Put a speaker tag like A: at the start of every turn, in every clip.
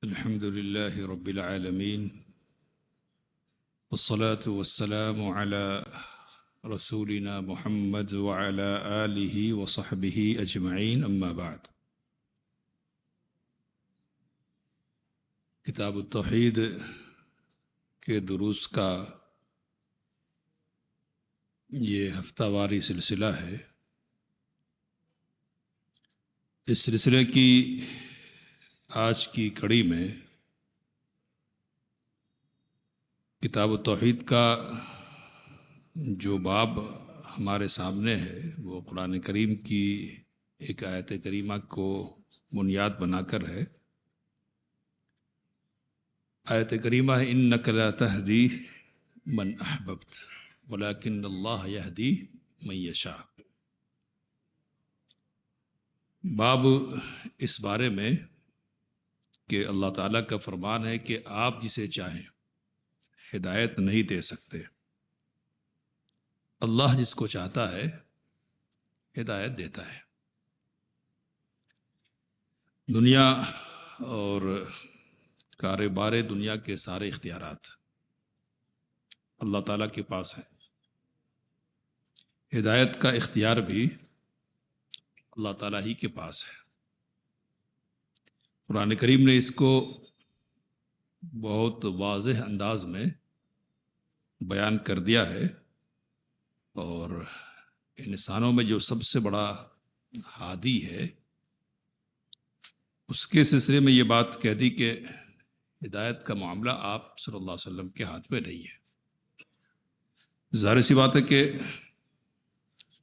A: الحمد لله رب العالمين والصلاة والسلام على رسولنا محمد وعلى آله وصحبه أجمعين أما بعد کتاب التوحید کے دروس کا یہ ہفتہ واری سلسلہ ہے۔ اس سلسلے کی آج کی کڑی میں کتاب التوحید کا جو باب ہمارے سامنے ہے وہ قرآن کریم کی ایک آیت کریمہ کو بنیاد بنا کر ہے۔ آیت کریمہ ہے اِنَّكَ لَا تَهْدِي مَنْ أَحْبَبْتَ وَلَكِنَّ اللَّهَ يَهْدِي مَنْ يَشَاءُ۔ باب اس بارے میں کہ اللہ تعالیٰ کا فرمان ہے کہ آپ جسے چاہیں ہدایت نہیں دے سکتے، اللہ جس کو چاہتا ہے ہدایت دیتا ہے۔ دنیا اور کاروبار دنیا کے سارے اختیارات اللہ تعالیٰ کے پاس ہیں، ہدایت کا اختیار بھی اللہ تعالیٰ ہی کے پاس ہے۔ قرآن کریم نے اس کو بہت واضح انداز میں بیان کر دیا ہے، اور انسانوں میں جو سب سے بڑا ہادی ہے اس کے سلسلے میں یہ بات کہہ دی کہ ہدایت کا معاملہ آپ صلی اللہ علیہ وسلم کے ہاتھ میں نہیں ہے۔ ظاہر سی بات ہے کہ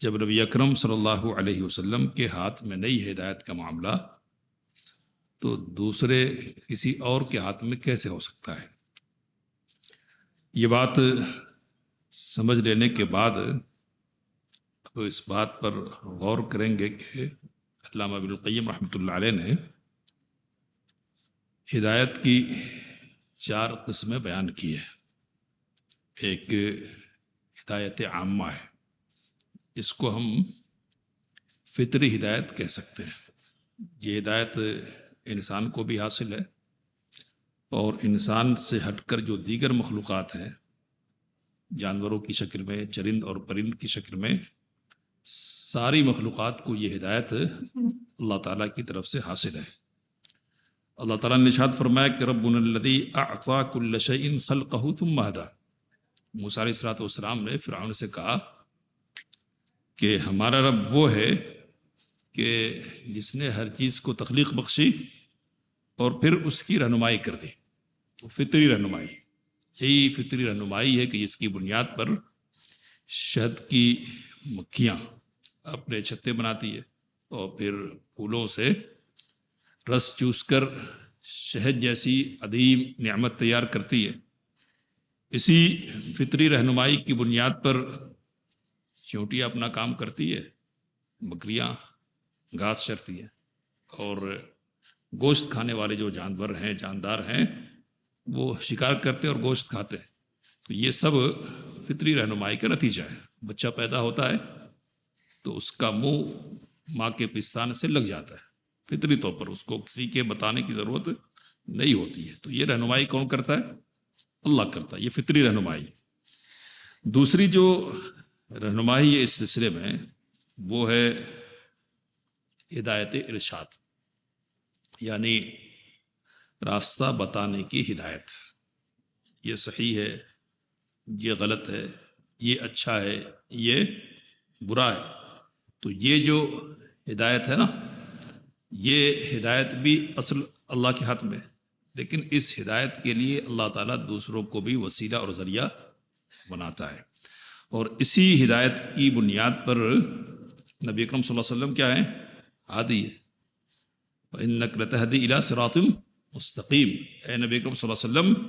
A: جب نبی اکرم صلی اللہ علیہ وسلم کے ہاتھ میں نہیں ہے ہدایت کا معاملہ، تو دوسرے کسی اور کے ہاتھ میں کیسے ہو سکتا ہے؟ یہ بات سمجھ لینے کے بعد اب اس بات پر غور کریں گے کہ علامہ ابن القیم رحمۃ اللہ علیہ نے ہدایت کی 4 قسمیں بیان کی ہیں۔ ایک ہدایت عامہ ہے، اس کو ہم فطری ہدایت کہہ سکتے ہیں۔ یہ ہدایت انسان کو بھی حاصل ہے، اور انسان سے ہٹ کر جو دیگر مخلوقات ہیں، جانوروں کی شکل میں، چرند اور پرند کی شکل میں، ساری مخلوقات کو یہ ہدایت اللہ تعالیٰ کی طرف سے حاصل ہے۔ اللہ تعالیٰ نے ارشاد فرمایا کہ ربنا الذی اعطی کل شیء خلقہ ثم ہدی۔ موسیٰ علیہ السلام نے فرعون سے کہا کہ ہمارا رب وہ ہے کہ جس نے ہر چیز کو تخلیق بخشی اور پھر اس کی رہنمائی کر دی۔ وہ فطری رہنمائی، یہی فطری رہنمائی ہے کہ جس کی بنیاد پر شہد کی مکھیاں اپنے چھتے بناتی ہے اور پھر پھولوں سے رس چوس کر شہد جیسی عظیم نعمت تیار کرتی ہے۔ اسی فطری رہنمائی کی بنیاد پر چونٹیاں اپنا کام کرتی ہے، بکریاں گھاس چرتی ہیں، اور گوشت کھانے والے جو جانور ہیں، جاندار ہیں، وہ شکار کرتے اور گوشت کھاتے ہیں۔ تو یہ سب فطری رہنمائی کا نتیجہ ہے۔ بچہ پیدا ہوتا ہے تو اس کا منہ ماں کے پستان سے لگ جاتا ہے، فطری طور پر اس کو کسی کے بتانے کی ضرورت نہیں ہوتی ہے۔ تو یہ رہنمائی کون کرتا ہے؟ اللہ کرتا ہے، یہ فطری رہنمائی۔ دوسری جو رہنمائی ہے اس سلسلے میں وہ ہے ہدایت ارشاد، یعنی راستہ بتانے کی ہدایت۔ یہ صحیح ہے، یہ غلط ہے، یہ اچھا ہے، یہ برا ہے۔ تو یہ جو ہدایت ہے نا، یہ ہدایت بھی اصل اللہ کے ہاتھ میں ہے، لیکن اس ہدایت کے لیے اللہ تعالیٰ دوسروں کو بھی وسیلہ اور ذریعہ بناتا ہے، اور اسی ہدایت کی بنیاد پر نبی اکرم صلی اللہ علیہ وسلم کیا ہیں؟ ہادی ہے۔ وَإِنَّكَ لَتَهْدِي إِلَىٰ صِرَاطٍ مُسْتَقِيمٍ۔ اے نبی اکرم صلی اللہ علیہ وسلم،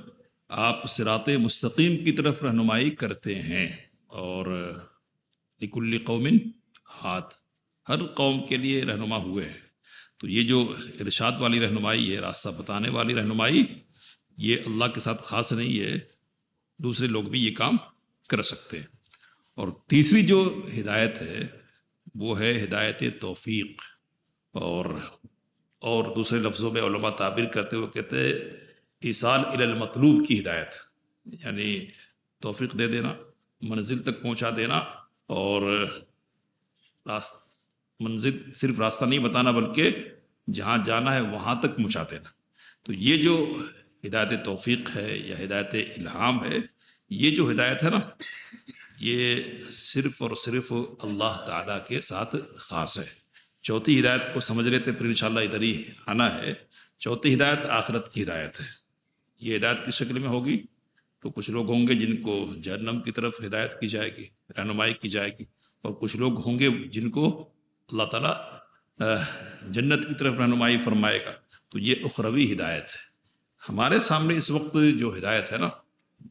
A: آپ صراط مستقیم کی طرف رہنمائی کرتے ہیں، اور لِكُلِّ قَوْمٍ ہاد، ہر قوم کے لیے رہنما ہوئے ہیں۔ تو یہ جو ارشاد والی رہنمائی ہے، راستہ بتانے والی رہنمائی، یہ اللہ کے ساتھ خاص نہیں ہے، دوسرے لوگ بھی یہ کام کر سکتے ہیں۔ اور تیسری جو ہدایت ہے وہ ہے ہدایت توفیق، اور دوسرے لفظوں میں علماء تعبیر کرتے ہوئے کہتے ہیں ایصال الی المطلوب کی ہدایت، یعنی توفیق دے دینا، منزل تک پہنچا دینا، اور منزل صرف راستہ نہیں بتانا بلکہ جہاں جانا ہے وہاں تک پہنچا دینا۔ تو یہ جو ہدایت توفیق ہے یا ہدایت الہام ہے، یہ جو ہدایت ہے نا، یہ صرف اور صرف اللہ تعالیٰ کے ساتھ خاص ہے۔ چوتھی ہدایت کو سمجھ لیتے پھر انشاءاللہ ادھر ہی آنا ہے۔ چوتھی ہدایت آخرت کی ہدایت ہے۔ یہ ہدایت کس شکل میں ہوگی؟ تو کچھ لوگ ہوں گے جن کو جہنم کی طرف ہدایت کی جائے گی، رہنمائی کی جائے گی، اور کچھ لوگ ہوں گے جن کو اللہ تعالیٰ جنت کی طرف رہنمائی فرمائے گا۔ تو یہ اخروی ہدایت ہے۔ ہمارے سامنے اس وقت جو ہدایت ہے نا،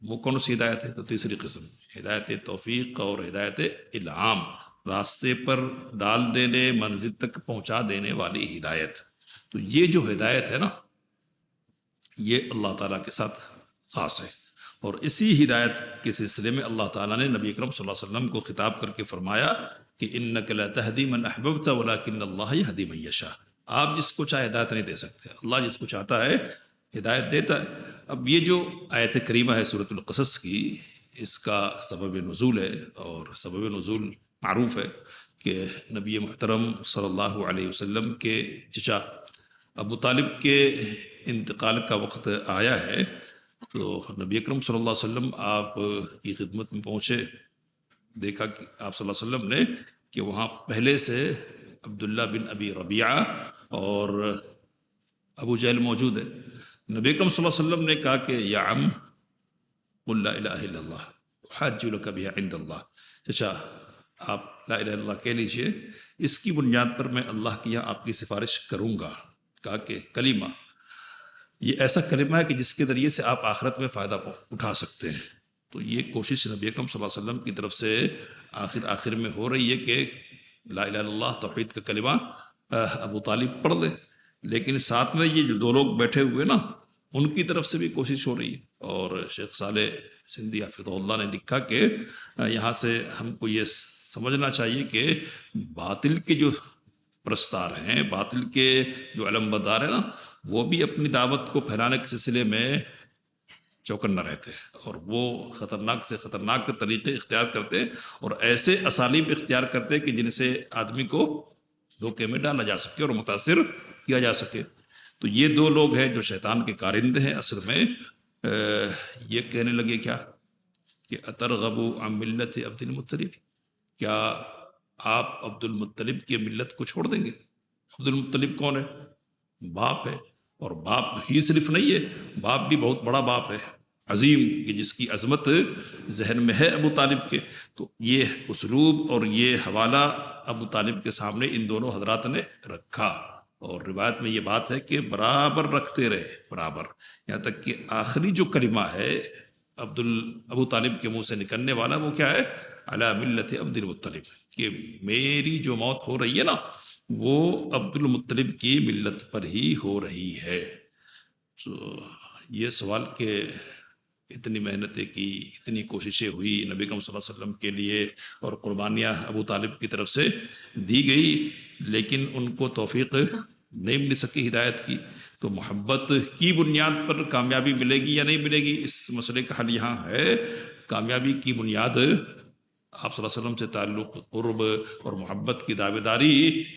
A: وہ کون سی ہدایت ہے؟ تو تیسری قسم، ہدایت توفیق اور ہدایت الہام، راستے پر ڈال دینے، منزل تک پہنچا دینے والی ہدایت۔ تو یہ جو ہدایت ہے نا، یہ اللہ تعالیٰ کے ساتھ خاص ہے۔ اور اسی ہدایت کے سلسلے میں اللہ تعالیٰ نے نبی اکرم صلی اللہ علیہ وسلم کو خطاب کر کے فرمایا کہ انک لا تہدی من احببت ولکن اللہ یہدی من یشاء۔ آپ جس کو چاہے ہدایت نہیں دے سکتے، اللہ جس کو چاہتا ہے ہدایت دیتا ہے۔ اب یہ جو آیت کریمہ ہے سورۃ القصص کی، اس کا سبب نزول ہے، اور سبب نزول معروف ہے کہ نبی محترم صلی اللہ علیہ وسلم کے چچا ابو طالب کے انتقال کا وقت آیا ہے، تو نبی اکرم صلی اللہ علیہ وسلم آپ کی خدمت میں پہنچے، دیکھا کہ آپ صلی اللہ علیہ وسلم نے کہ وہاں پہلے سے عبداللہ بن ابی ربیعہ اور ابو جہل موجود ہے۔ نبی اکرم صلی اللہ علیہ وسلم نے کہا کہ یا عم قل لا الہ الا اللہ احاج لک بہا عند اللہ، چچا آپ لا الہ الا اللہ کہہ لیجئے، اس کی بنیاد پر میں اللہ کے یہاں آپ کی سفارش کروں گا۔ کہا کہ کلمہ، یہ ایسا کلمہ ہے کہ جس کے ذریعے سے آپ آخرت میں فائدہ اٹھا سکتے ہیں۔ تو یہ کوشش نبی اکرم صلی اللہ علیہ وسلم کی طرف سے آخر میں ہو رہی ہے کہ لا الہ الا اللہ توحید کا کلمہ ابو طالب پڑھ لیں، لیکن ساتھ میں یہ جو دو لوگ بیٹھے ہوئے نا، ان کی طرف سے بھی کوشش ہو رہی ہے۔ اور شیخ صالح سندھی حفظہ اللہ نے لکھا کہ یہاں سے ہم کو یہ سمجھنا چاہیے کہ باطل کے جو پرستار ہیں، باطل کے جو علمبردار ہیں نا، وہ بھی اپنی دعوت کو پھیلانے کے سلسلے میں چوکنا رہتے ہیں، اور وہ خطرناک سے خطرناک طریقے اختیار کرتے ہیں، اور ایسے اسالیب اختیار کرتے ہیں کہ جن سے آدمی کو دھوکے میں ڈالا جا سکے اور متاثر کیا جا سکے۔ تو یہ دو لوگ ہیں جو شیطان کے کارندے ہیں۔ اصل میں یہ کہنے لگے کیا کہ اترغب عن ملت عبد المطلب، کیا آپ عبد المطلب کی ملت کو چھوڑ دیں گے؟ عبد المطلب کون ہے؟ باپ ہے، اور باپ ہی صرف نہیں ہے، باپ بھی بہت بڑا باپ ہے، عظیم، کہ جس کی عظمت ذہن میں ہے ابو طالب کے۔ تو یہ اسلوب اور یہ حوالہ ابو طالب کے سامنے ان دونوں حضرات نے رکھا، اور روایت میں یہ بات ہے کہ برابر رکھتے رہے، برابر، یہاں تک کہ آخری جو کلمہ ہے ابو طالب کے منہ سے نکلنے والا وہ کیا ہے؟ علی ملت عبد المطلب، کہ میری جو موت ہو رہی ہے نا، وہ عبد المطلب کی ملت پر ہی ہو رہی ہے۔ تو یہ سوال کہ اتنی محنتیں کی، اتنی کوششیں ہوئی نبی اکرم صلی اللہ علیہ وسلم کے لیے، اور قربانیاں ابو طالب کی طرف سے دی گئی، لیکن ان کو توفیق نہیں مل سکی ہدایت کی۔ تو محبت کی بنیاد پر کامیابی ملے گی یا نہیں ملے گی، اس مسئلے کا حل یہاں ہے۔ کامیابی کی بنیاد آپ صلی اللہ علیہ وسلم سے تعلق، قرب اور محبت کی دعوے داری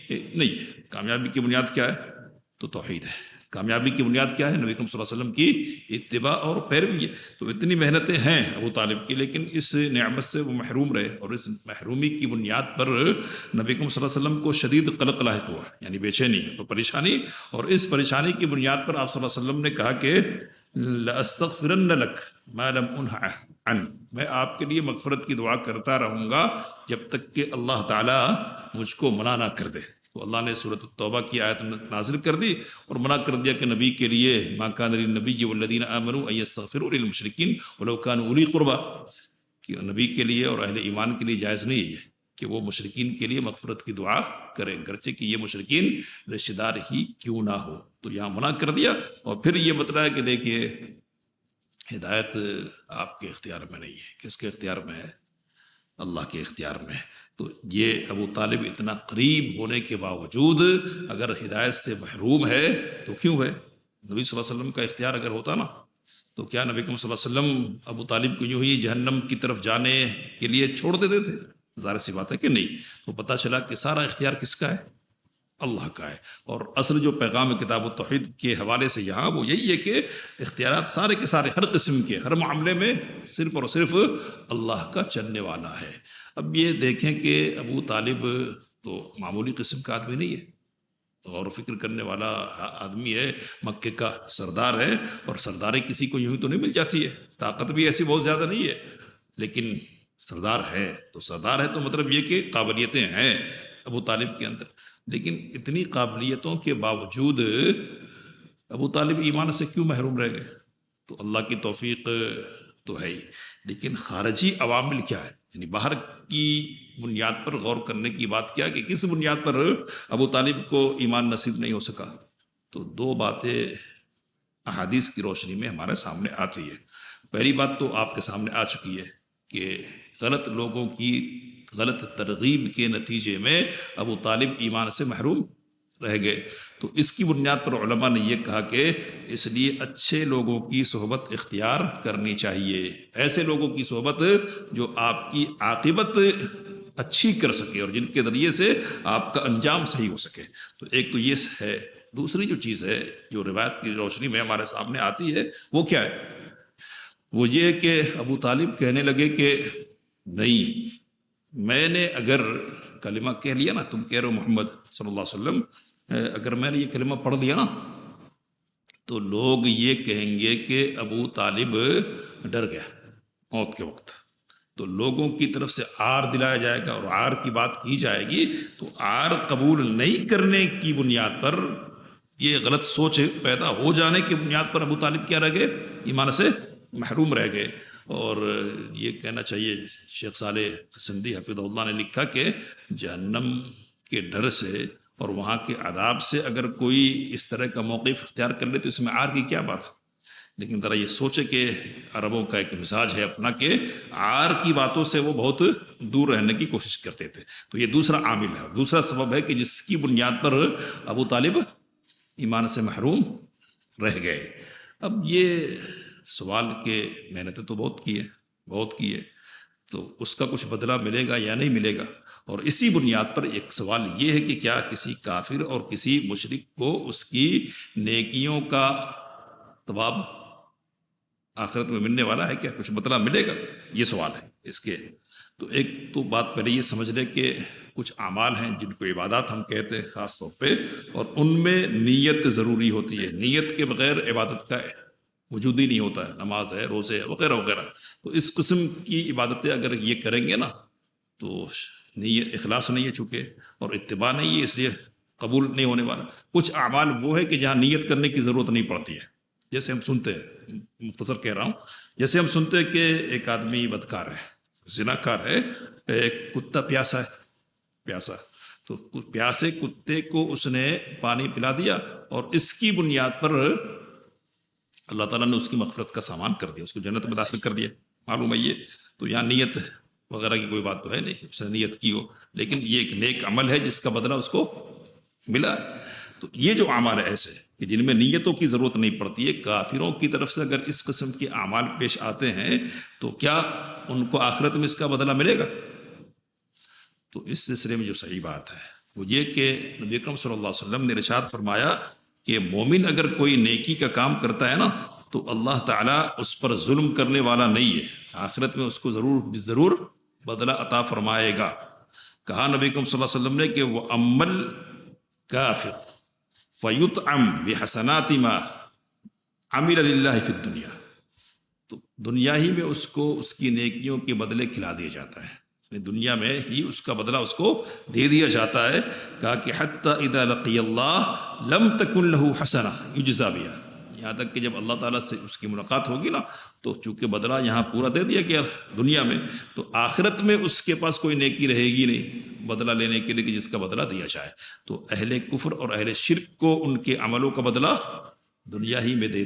A: نہیں ہے۔ کامیابی کی بنیاد کیا ہے؟ تو توحید ہے۔ کامیابی کی بنیاد کیا ہے؟ نبی اکرم صلی اللہ علیہ وسلم کی اتباع اور پیروی ہے۔ تو اتنی محنتیں ہیں ابو طالب کی، لیکن اس نعمت سے وہ محروم رہے، اور اس محرومی کی بنیاد پر نبی اکرم صلی اللہ علیہ وسلم کو شدید قلق لاحق ہوا، یعنی بے چینی اور پریشانی، اور اس پریشانی کی بنیاد پر آپ صلی اللہ علیہ وسلم نے کہا کہ لَأَسْتَغْفِرَنَّ لَكَ مَا لَمْ أُنْهَ عَنْكَ، میں آپ کے لیے مغفرت کی دعا کرتا رہوں گا جب تک کہ اللہ تعالیٰ مجھ کو منع نہ کر دے۔ تو اللہ نے سورۃ التوبہ کی آیت نازل کر دی اور منع کر دیا کہ نبی کے لیے ما کان للنبی والذین آمنوا ان یستغفروا للمشرکین ولو کانوا اولی قربی، کہ نبی کے لیے اور اہل ایمان کے لیے جائز نہیں ہے کہ وہ مشرکین کے لیے مغفرت کی دعا کریں، گرچہ کہ یہ مشرکین رشتہ دار ہی کیوں نہ ہو۔ تو یہاں منع کر دیا، اور پھر یہ بتلایا کہ دیکھیے ہدایت آپ کے اختیار میں نہیں ہے۔ کس کے اختیار میں ہے؟ اللہ کے اختیار میں ہے۔ تو یہ ابو طالب اتنا قریب ہونے کے باوجود اگر ہدایت سے محروم ہے تو کیوں ہے؟ نبی صلی اللہ علیہ وسلم کا اختیار اگر ہوتا نا تو کیا نبی کریم صلی اللہ علیہ وسلم ابو طالب کو یوں ہی جہنم کی طرف جانے کے لیے چھوڑ دیتے تھے؟ ظاہر سی بات ہے کہ نہیں۔ تو پتہ چلا کہ سارا اختیار کس کا ہے؟ اللہ کا ہے۔ اور اصل جو پیغام کتاب التوحید کے حوالے سے یہاں وہ یہی ہے کہ اختیارات سارے کے سارے ہر قسم کے ہر معاملے میں صرف اور صرف اللہ کا چلنے والا ہے۔ اب یہ دیکھیں کہ ابو طالب تو معمولی قسم کا آدمی نہیں ہے، غور و فکر کرنے والا آدمی ہے، مکے کا سردار ہے، اور سرداری کسی کو یوں ہی تو نہیں مل جاتی ہے، طاقت بھی ایسی بہت زیادہ نہیں ہے، لیکن سردار ہے تو سردار ہے تو مطلب یہ کہ قابلیتیں ہیں ابو طالب کے اندر۔ لیکن اتنی قابلیتوں کے باوجود ابو طالب ایمان سے کیوں محروم رہ گئے؟ تو اللہ کی توفیق تو ہے ہی، لیکن خارجی عوامل کیا ہے؟ یعنی باہر کی بنیاد پر غور کرنے کی بات کیا کہ کس بنیاد پر ابو طالب کو ایمان نصیب نہیں ہو سکا؟ تو دو باتیں احادیث کی روشنی میں ہمارے سامنے آتی ہے۔ پہلی بات تو آپ کے سامنے آ چکی ہے کہ غلط لوگوں کی غلط ترغیب کے نتیجے میں ابو طالب ایمان سے محروم رہ گئے۔ تو اس کی بنیاد پر علماء نے یہ کہا کہ اس لیے اچھے لوگوں کی صحبت اختیار کرنی چاہیے، ایسے لوگوں کی صحبت جو آپ کی عاقبت اچھی کر سکے اور جن کے ذریعے سے آپ کا انجام صحیح ہو سکے۔ تو ایک تو یہ ہے۔ دوسری جو چیز ہے جو روایت کی روشنی میں ہمارے سامنے آتی ہے وہ کیا ہے؟ وہ یہ کہ ابو طالب کہنے لگے کہ نہیں، میں نے اگر کلمہ کہہ لیا نا، تم کہہ رہے ہو محمد صلی اللہ علیہ وسلم، اگر میں نے یہ کلمہ پڑھ لیا نا تو لوگ یہ کہیں گے کہ ابو طالب ڈر گیا موت کے وقت، تو لوگوں کی طرف سے عار دلایا جائے گا، اور عار کی بات کی جائے گی تو عار قبول نہیں کرنے کی بنیاد پر، یہ غلط سوچ پیدا ہو جانے کی بنیاد پر ابو طالب کیا رہ گئے؟ ایمان سے محروم رہ گئے۔ اور یہ کہنا چاہیے شیخ صالح سندھی حفظہ اللہ نے لکھا کہ جہنم کے ڈر سے اور وہاں کے عذاب سے اگر کوئی اس طرح کا موقف اختیار کر لے تو اس میں عار کی کیا بات؟ لیکن ذرا یہ سوچے کہ عربوں کا ایک مزاج ہے اپنا کہ عار کی باتوں سے وہ بہت دور رہنے کی کوشش کرتے تھے۔ تو یہ دوسرا عامل ہے، دوسرا سبب ہے کہ جس کی بنیاد پر ابو طالب ایمان سے محروم رہ گئے۔ اب یہ سوال کہ محنتیں تو بہت کی ہے تو اس کا کچھ بدلہ ملے گا یا نہیں ملے گا؟ اور اسی بنیاد پر ایک سوال یہ ہے کہ کیا کسی کافر اور کسی مشرک کو اس کی نیکیوں کا ثواب آخرت میں ملنے والا ہے؟ کیا کچھ بدلہ ملے گا؟ یہ سوال ہے اس کے۔ تو ایک تو بات پہلے یہ سمجھ لے کہ کچھ اعمال ہیں جن کو عبادات ہم کہتے ہیں خاص طور پہ، اور ان میں نیت ضروری ہوتی ہے، نیت کے بغیر عبادت کا وجود ہی نہیں ہوتا ہے، نماز ہے، روزے ہے، وغیرہ وغیرہ۔ تو اس قسم کی عبادتیں اگر یہ کریں گے نا تو نیت اخلاص نہیں ہے چونکہ، اور اتباع نہیں ہے، اس لیے قبول نہیں ہونے والا۔ کچھ اعمال وہ ہے کہ جہاں نیت کرنے کی ضرورت نہیں پڑتی ہے، جیسے ہم سنتے ہیں، مختصر کہہ رہا ہوں، جیسے ہم سنتے ہیں کہ ایک آدمی بدکار ہے، زناکار ہے، ایک کتا پیاسا تو پیاسے کتے کو اس نے پانی پلا دیا اور اس کی بنیاد پر اللہ تعالیٰ نے اس کی مغفرت کا سامان کر دیا، اس کو جنت میں داخل کر دیا، معلوم ہے یہ۔ تو یہاں نیت وغیرہ کی کوئی بات تو ہے نہیں، اس نے نیت کی ہو، لیکن یہ ایک نیک عمل ہے جس کا بدلہ اس کو ملا۔ تو یہ جو اعمال ہے ایسے کہ جن میں نیتوں کی ضرورت نہیں پڑتی ہے، کافروں کی طرف سے اگر اس قسم کے اعمال پیش آتے ہیں تو کیا ان کو آخرت میں اس کا بدلہ ملے گا؟ تو اس سلسلے میں جو صحیح بات ہے وہ یہ کہ نبی اکرم صلی اللہ علیہ وسلم نے ارشاد فرمایا کہ مومن اگر کوئی نیکی کا کام کرتا ہے نا تو اللہ تعالیٰ اس پر ظلم کرنے والا نہیں ہے، آخرت میں اس کو ضرور بدلہ عطا فرمائے گا۔ کہا نبی اکرم صلی اللہ علیہ وسلم نے کہ وہ عمل کافر فیطعم بحسنات ما عمل للہ فی الدنیا، تو دنیا ہی میں اس کو اس کی نیکیوں کے بدلے کھلا دیا جاتا ہے، دنیا میں ہی اس کا بدلہ اس کو دے دیا جاتا ہے۔ کہا کہ حتی اذا لقی اللہ لم تکن لہ حسنہ یجزا بہا، یہاں تک کہ جب اللہ تعالیٰ سے اس کی ملاقات ہوگی نا تو چونکہ بدلہ یہاں پورا دے دیا گیا دنیا میں، تو آخرت میں اس کے پاس کوئی نیکی رہے گی نہیں بدلہ لینے کے لیے کہ جس کا بدلہ دیا جائے۔ تو اہل کفر اور اہل شرک کو ان کے عملوں کا بدلہ دنیا ہی میں دے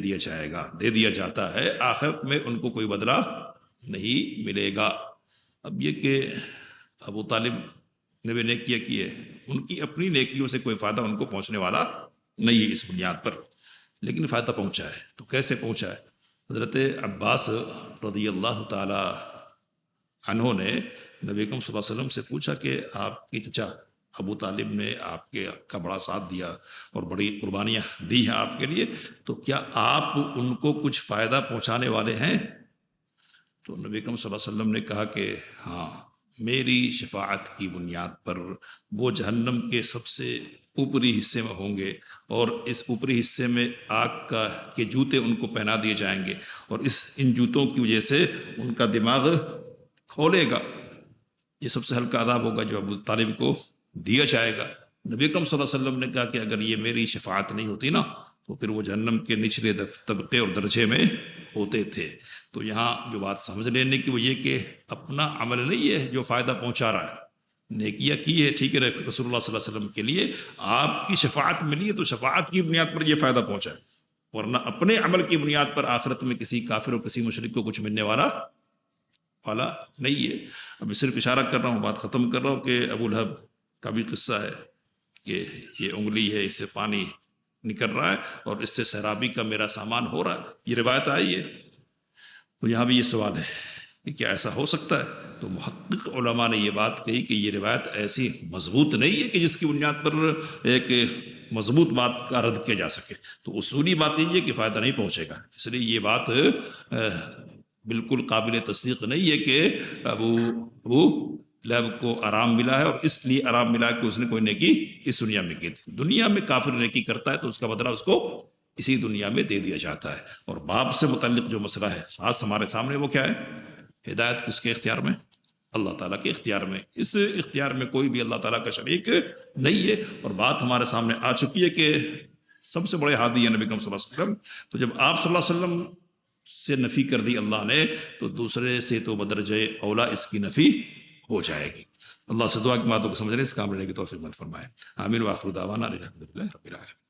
A: دیا جاتا ہے، آخرت میں ان کو کوئی بدلہ نہیں ملے گا۔ اب یہ کہ ابو طالب نے بھی نیکیاں کی ہے، ان کی اپنی نیکیوں سے کوئی فائدہ ان کو پہنچنے والا نہیں ہے اس بنیاد پر، لیکن فائدہ پہنچا ہے. تو کیسے پہنچا ہے؟ حضرت عباس رضی اللہ تعالی عنہ نے نبی اکرم صلی اللہ علیہ وسلم سے پوچھا کہ آپ کی چچا ابو طالب نے آپ کا بڑا ساتھ دیا اور بڑی قربانیاں دی ہیں آپ کے لیے، تو کیا آپ ان کو کچھ فائدہ پہنچانے والے ہیں؟ تو نبی اکرم صلی اللہ علیہ وسلم نے کہا کہ ہاں، میری شفاعت کی بنیاد پر وہ جہنم کے سب سے اوپری حصے میں ہوں گے، اور اس اوپری حصے میں آگ کے جوتے ان کو پہنا دیے جائیں گے، اور ان جوتوں کی وجہ سے ان کا دماغ کھولے گا. یہ سب سے ہلکا عذاب ہوگا جو ابو طالب کو دیا جائے گا. نبی اکرم صلی اللہ علیہ وسلم نے کہا کہ اگر یہ میری شفاعت نہیں ہوتی نا تو پھر وہ جہنم کے نچلے طبقے اور درجے میں ہوتے تھے. تو یہاں جو بات سمجھ لینے کی وہ یہ کہ اپنا عمل نہیں ہے جو فائدہ پہنچا رہا ہے. نیکیاں کی ہے ٹھیک ہے رسول اللہ صلی اللہ علیہ وسلم کے لیے، آپ کی شفاعت ملی ہے تو شفاعت کی بنیاد پر یہ فائدہ پہنچا ہے، ورنہ اپنے عمل کی بنیاد پر آخرت میں کسی کافر اور کسی مشرک کو کچھ ملنے والا نہیں ہے. ابھی صرف اشارہ کر رہا ہوں، بات ختم کر رہا ہوں کہ ابو لہب کا بھی قصہ ہے کہ یہ انگلی ہے، اس سے پانی نکل رہا ہے اور اس سے سیرابی کا میرا سامان ہو رہا ہے، یہ روایت آئی ہے. تو یہاں بھی یہ سوال ہے کہ کیا ایسا ہو سکتا ہے؟ تو محقق علماء نے یہ بات کہی کہ یہ روایت ایسی مضبوط نہیں ہے کہ جس کی بنیاد پر ایک مضبوط بات کا رد کیا جا سکے. تو اصولی بات یہ ہے کہ فائدہ نہیں پہنچے گا، اس لیے یہ بات بالکل قابل تصدیق نہیں ہے کہ ابو لہب کو آرام ملا ہے، اور اس لیے آرام ملا کہ اس نے کوئی نیکی اس دنیا میں کی تھی. دنیا میں کافر نیکی کرتا ہے تو اس کا بدلہ اس کو اسی دنیا میں دے دیا جاتا ہے. اور باپ سے متعلق جو مسئلہ ہے خاص ہمارے سامنے وہ کیا ہے؟ ہدایت کس کے اختیار میں؟ اللہ تعالیٰ کے اختیار میں. اس اختیار میں کوئی بھی اللہ تعالیٰ کا شریک نہیں ہے. اور بات ہمارے سامنے آ چکی ہے کہ سب سے بڑے ہادی ہے نبی اکرم صلی اللہ علیہ وسلم. تو جب آپ صلی اللہ علیہ وسلم سے نفی کر دی اللہ نے تو دوسرے سے تو بدرجہ اولا اس کی نفی ہو جائے گی. اللہ سے دعا کی باتوں کو سمجھنے اس کام لینے کی توفیق مت فرمائے. آمین. وآخر دعوانا الحمدللہ رب العالمین.